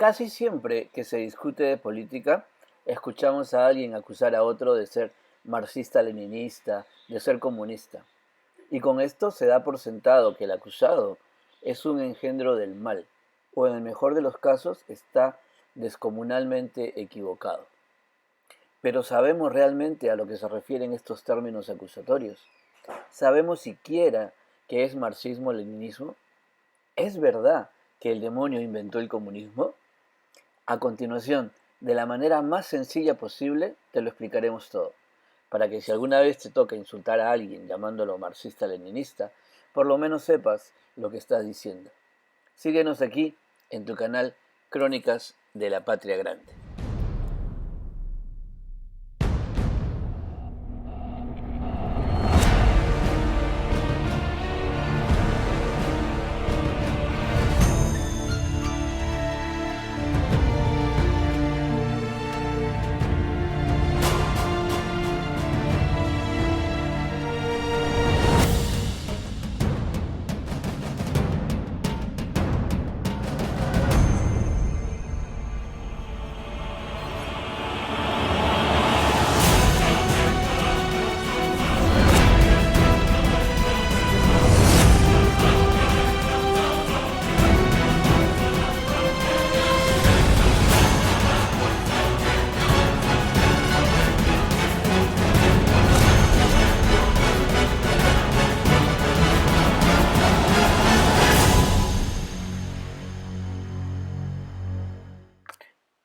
Casi siempre que se discute de política, escuchamos a alguien acusar a otro de ser marxista-leninista, de ser comunista. Y con esto se da por sentado que el acusado es un engendro del mal, o en el mejor de los casos está descomunalmente equivocado. Pero ¿sabemos realmente a lo que se refieren estos términos acusatorios? ¿Sabemos siquiera qué es marxismo-leninismo? ¿Es verdad que el demonio inventó el comunismo? A continuación, de la manera más sencilla posible, te lo explicaremos todo, para que si alguna vez te toca insultar a alguien llamándolo marxista-leninista, por lo menos sepas lo que estás diciendo. Síguenos aquí en tu canal Crónicas de la Patria Grande.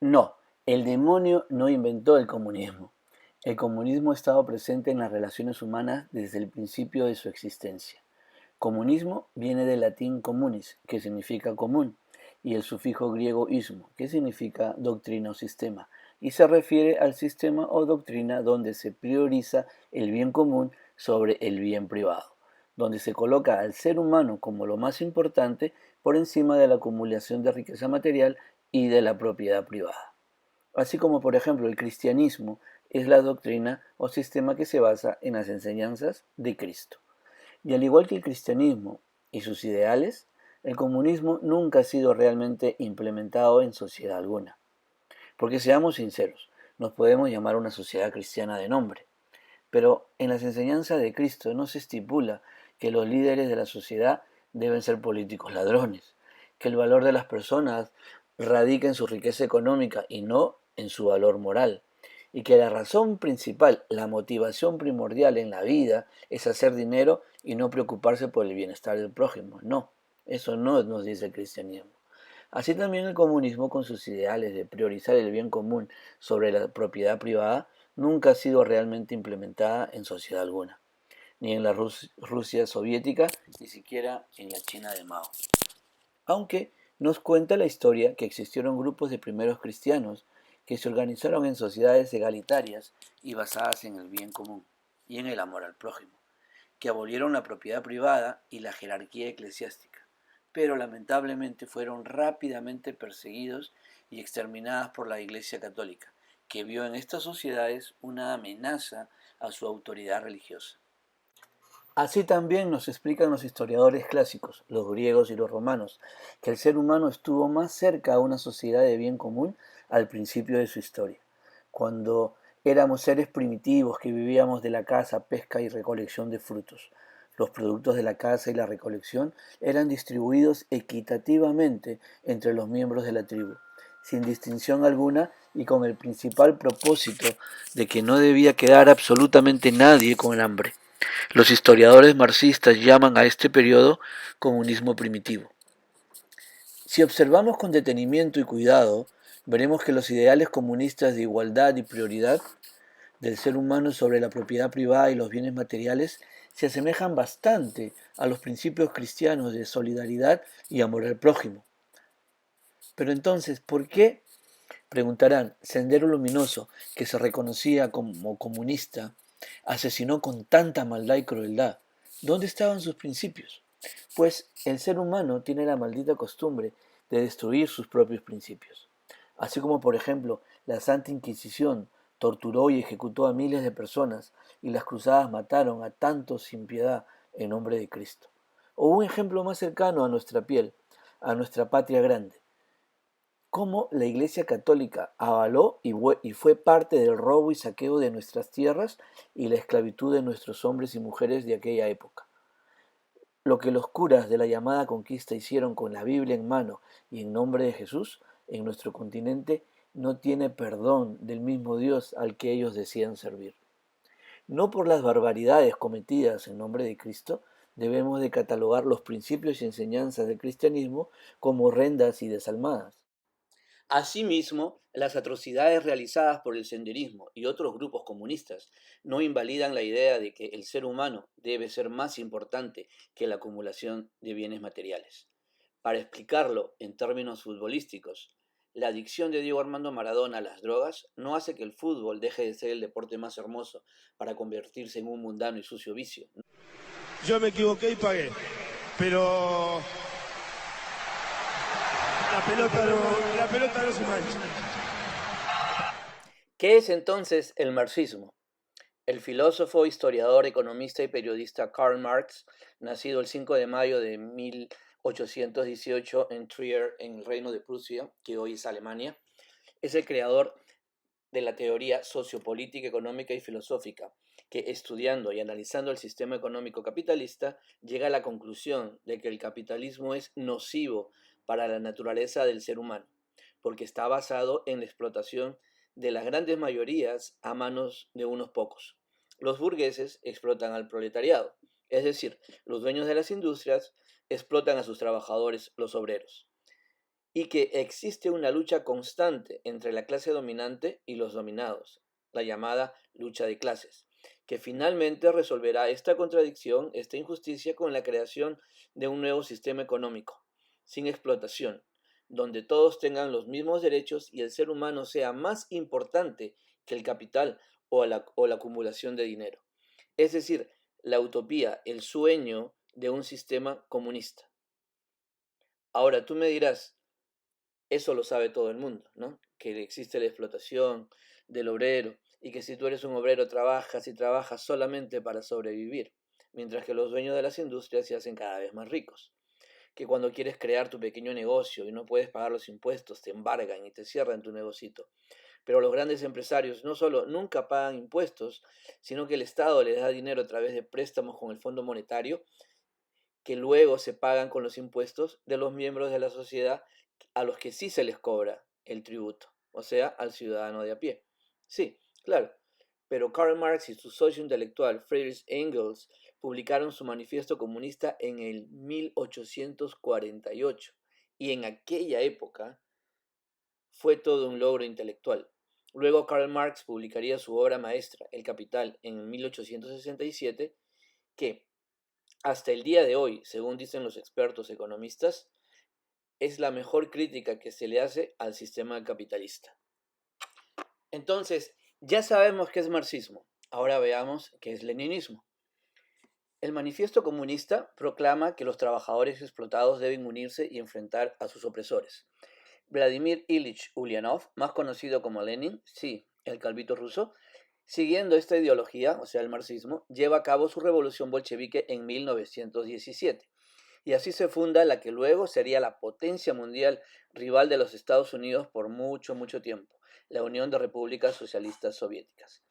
No, el demonio no inventó el comunismo. El comunismo ha estado presente en las relaciones humanas desde el principio de su existencia. Comunismo viene del latín communis, que significa común, y el sufijo griego ismo, que significa doctrina o sistema, y se refiere al sistema o doctrina donde se prioriza el bien común sobre el bien privado, donde se coloca al ser humano como lo más importante por encima de la acumulación de riqueza material y de la propiedad privada. Así como, por ejemplo, el cristianismo es la doctrina o sistema que se basa en las enseñanzas de Cristo. Y al igual que el cristianismo y sus ideales, el comunismo nunca ha sido realmente implementado en sociedad alguna. Porque seamos sinceros, nos podemos llamar una sociedad cristiana de nombre, pero en las enseñanzas de Cristo no se estipula que los líderes de la sociedad deben ser políticos ladrones, que el valor de las personas radica en su riqueza económica y no en su valor moral, y que la razón principal, la motivación primordial en la vida es hacer dinero y no preocuparse por el bienestar del prójimo. No, eso no nos dice el cristianismo. Así también el comunismo, con sus ideales de priorizar el bien común sobre la propiedad privada, nunca ha sido realmente implementada en sociedad alguna, ni en la Rusia soviética, ni siquiera en la China de Mao. Aunque nos cuenta la historia que existieron grupos de primeros cristianos que se organizaron en sociedades egalitarias y basadas en el bien común y en el amor al prójimo, que abolieron la propiedad privada y la jerarquía eclesiástica, pero lamentablemente fueron rápidamente perseguidos y exterminadas por la Iglesia Católica, que vio en estas sociedades una amenaza a su autoridad religiosa. Así también nos explican los historiadores clásicos, los griegos y los romanos, que el ser humano estuvo más cerca a una sociedad de bien común al principio de su historia, cuando éramos seres primitivos que vivíamos de la caza, pesca y recolección de frutos. Los productos de la caza y la recolección eran distribuidos equitativamente entre los miembros de la tribu, sin distinción alguna y con el principal propósito de que no debía quedar absolutamente nadie con hambre. Los historiadores marxistas llaman a este periodo comunismo primitivo. Si observamos con detenimiento y cuidado, veremos que los ideales comunistas de igualdad y prioridad del ser humano sobre la propiedad privada y los bienes materiales se asemejan bastante a los principios cristianos de solidaridad y amor al prójimo. Pero entonces, ¿por qué? Preguntarán, Sendero Luminoso, que se reconocía como comunista, asesinó con tanta maldad y crueldad. ¿Dónde estaban sus principios? Pues el ser humano tiene la maldita costumbre de destruir sus propios principios. Así como, por ejemplo, la Santa Inquisición torturó y ejecutó a miles de personas y las cruzadas mataron a tantos sin piedad en nombre de Cristo. O un ejemplo más cercano a nuestra piel, a nuestra patria grande, cómo la Iglesia Católica avaló y fue parte del robo y saqueo de nuestras tierras y la esclavitud de nuestros hombres y mujeres de aquella época. Lo que los curas de la llamada conquista hicieron con la Biblia en mano y en nombre de Jesús en nuestro continente no tiene perdón del mismo Dios al que ellos decían servir. No por las barbaridades cometidas en nombre de Cristo debemos de catalogar los principios y enseñanzas del cristianismo como horrendas y desalmadas. Asimismo, las atrocidades realizadas por el senderismo y otros grupos comunistas no invalidan la idea de que el ser humano debe ser más importante que la acumulación de bienes materiales. Para explicarlo en términos futbolísticos, la adicción de Diego Armando Maradona a las drogas no hace que el fútbol deje de ser el deporte más hermoso para convertirse en un mundano y sucio vicio. Yo me equivoqué y pagué, pero la pelota no se mancha. ¿Qué es entonces el marxismo? El filósofo, historiador, economista y periodista Karl Marx, nacido el 5 de mayo de 1818 en Trier, en el Reino de Prusia, que hoy es Alemania, es el creador de la teoría sociopolítica, económica y filosófica, que estudiando y analizando el sistema económico capitalista llega a la conclusión de que el capitalismo es nocivo para la naturaleza del ser humano, porque está basado en la explotación de las grandes mayorías a manos de unos pocos. Los burgueses explotan al proletariado, es decir, los dueños de las industrias explotan a sus trabajadores, los obreros, y que existe una lucha constante entre la clase dominante y los dominados, la llamada lucha de clases, que finalmente resolverá esta contradicción, esta injusticia, con la creación de un nuevo sistema económico, sin explotación, donde todos tengan los mismos derechos y el ser humano sea más importante que el capital o la acumulación de dinero. Es decir, la utopía, el sueño de un sistema comunista. Ahora tú me dirás, eso lo sabe todo el mundo, ¿no? Que existe la explotación del obrero y que si tú eres un obrero trabajas y trabajas solamente para sobrevivir, mientras que los dueños de las industrias se hacen cada vez más ricos. Que cuando quieres crear tu pequeño negocio y no puedes pagar los impuestos, te embargan y te cierran tu negocito. Pero los grandes empresarios no solo nunca pagan impuestos, sino que el Estado les da dinero a través de préstamos con el Fondo Monetario que luego se pagan con los impuestos de los miembros de la sociedad a los que sí se les cobra el tributo, o sea, al ciudadano de a pie. Sí, claro, pero Karl Marx y su socio intelectual Friedrich Engels publicaron su manifiesto comunista en el 1848 y en aquella época fue todo un logro intelectual. Luego Karl Marx publicaría su obra maestra, El Capital, en 1867, que hasta el día de hoy, según dicen los expertos economistas, es la mejor crítica que se le hace al sistema capitalista. Entonces, ya sabemos qué es marxismo. Ahora veamos qué es leninismo. El manifiesto comunista proclama que los trabajadores explotados deben unirse y enfrentar a sus opresores. Vladimir Ilich Ulyanov, más conocido como Lenin, sí, el calvito ruso, siguiendo esta ideología, o sea, el marxismo, lleva a cabo su revolución bolchevique en 1917. Y así se funda la que luego sería la potencia mundial rival de los Estados Unidos por mucho, mucho tiempo, la Unión de Repúblicas Socialistas Soviéticas.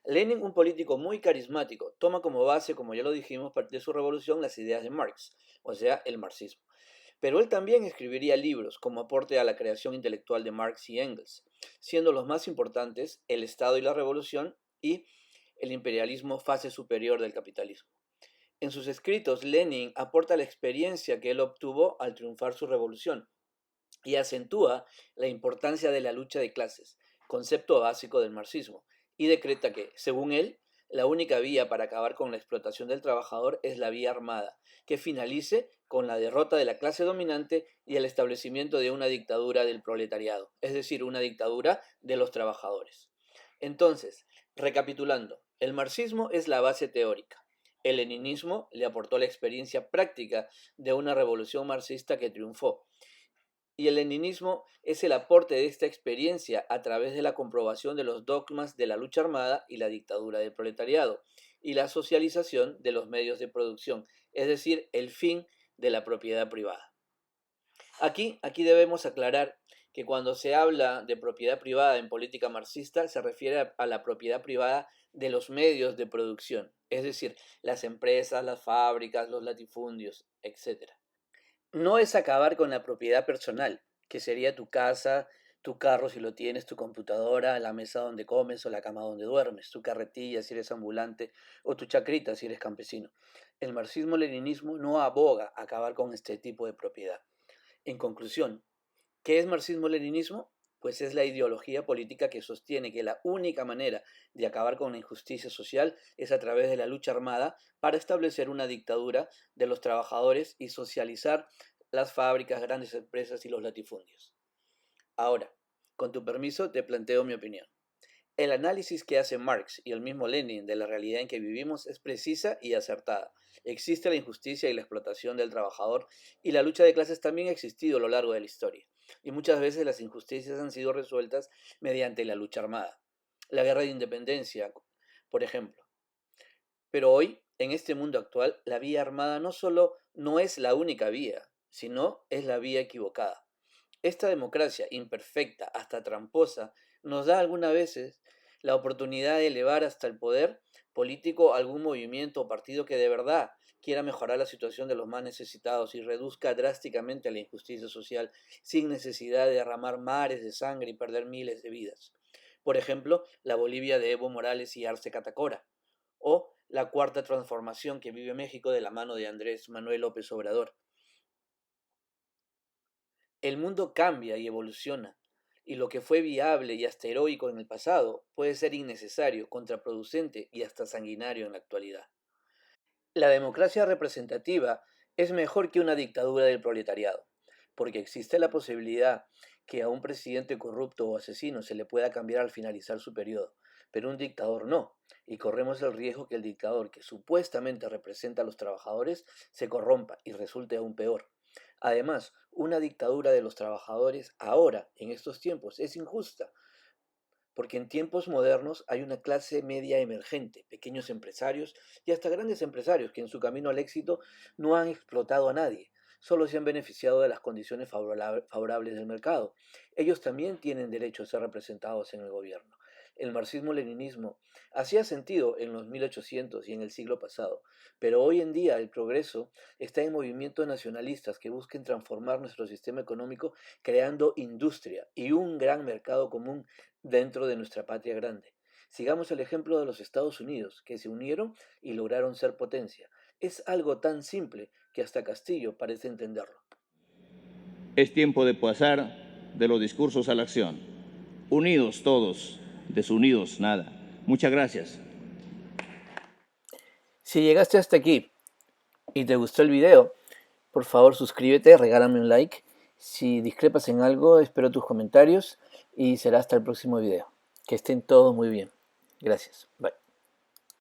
Lenin, un político muy carismático, toma como base, como ya lo dijimos, de su revolución las ideas de Marx, o sea, el marxismo. Pero él también escribiría libros como aporte a la creación intelectual de Marx y Engels, siendo los más importantes El Estado y la Revolución y El imperialismo, fase superior del capitalismo. En sus escritos, Lenin aporta la experiencia que él obtuvo al triunfar su revolución y acentúa la importancia de la lucha de clases, concepto básico del marxismo, y decreta que, según él, la única vía para acabar con la explotación del trabajador es la vía armada, que finalice con la derrota de la clase dominante y el establecimiento de una dictadura del proletariado, es decir, una dictadura de los trabajadores. Entonces, recapitulando, el marxismo es la base teórica. El leninismo le aportó la experiencia práctica de una revolución marxista que triunfó. Y el leninismo es el aporte de esta experiencia a través de la comprobación de los dogmas de la lucha armada y la dictadura del proletariado, y la socialización de los medios de producción, es decir, el fin de la propiedad privada. Aquí debemos aclarar que cuando se habla de propiedad privada en política marxista se refiere a la propiedad privada de los medios de producción, es decir, las empresas, las fábricas, los latifundios, etc. No es acabar con la propiedad personal, que sería tu casa, tu carro si lo tienes, tu computadora, la mesa donde comes o la cama donde duermes, tu carretilla si eres ambulante o tu chacrita si eres campesino. El marxismo-leninismo no aboga a acabar con este tipo de propiedad. En conclusión, ¿qué es marxismo-leninismo? Pues es la ideología política que sostiene que la única manera de acabar con la injusticia social es a través de la lucha armada para establecer una dictadura de los trabajadores y socializar las fábricas, grandes empresas y los latifundios. Ahora, con tu permiso, te planteo mi opinión. El análisis que hace Marx y el mismo Lenin de la realidad en que vivimos es precisa y acertada. Existe la injusticia y la explotación del trabajador y la lucha de clases también ha existido a lo largo de la historia. Y muchas veces las injusticias han sido resueltas mediante la lucha armada. La guerra de independencia, por ejemplo. Pero hoy, en este mundo actual, la vía armada no solo no es la única vía, sino es la vía equivocada. Esta democracia imperfecta, hasta tramposa, nos da algunas veces la oportunidad de elevar hasta el poder político algún movimiento o partido que de verdad quiera mejorar la situación de los más necesitados y reduzca drásticamente la injusticia social sin necesidad de derramar mares de sangre y perder miles de vidas. Por ejemplo, la Bolivia de Evo Morales y Arce Catacora, o la cuarta transformación que vive México de la mano de Andrés Manuel López Obrador. El mundo cambia y evoluciona, y lo que fue viable y hasta heroico en el pasado puede ser innecesario, contraproducente y hasta sanguinario en la actualidad. La democracia representativa es mejor que una dictadura del proletariado, porque existe la posibilidad que a un presidente corrupto o asesino se le pueda cambiar al finalizar su periodo, pero un dictador no, y corremos el riesgo que el dictador que supuestamente representa a los trabajadores se corrompa y resulte aún peor. Además, una dictadura de los trabajadores ahora, en estos tiempos, es injusta, porque en tiempos modernos hay una clase media emergente, pequeños empresarios y hasta grandes empresarios que en su camino al éxito no han explotado a nadie, solo se han beneficiado de las condiciones favorables del mercado. Ellos también tienen derecho a ser representados en el gobierno. El marxismo-leninismo hacía sentido en los 1800 y en el siglo pasado, pero hoy en día el progreso está en movimientos nacionalistas que busquen transformar nuestro sistema económico creando industria y un gran mercado común dentro de nuestra patria grande. Sigamos el ejemplo de los Estados Unidos, que se unieron y lograron ser potencia. Es algo tan simple que hasta Castillo parece entenderlo. Es tiempo de pasar de los discursos a la acción. Unidos todos, desunidos nada. Muchas gracias. Si llegaste hasta aquí y te gustó el video, por favor suscríbete, regálame un like. Si discrepas en algo, espero tus comentarios y será hasta el próximo video. Que estén todos muy bien. Gracias. Bye.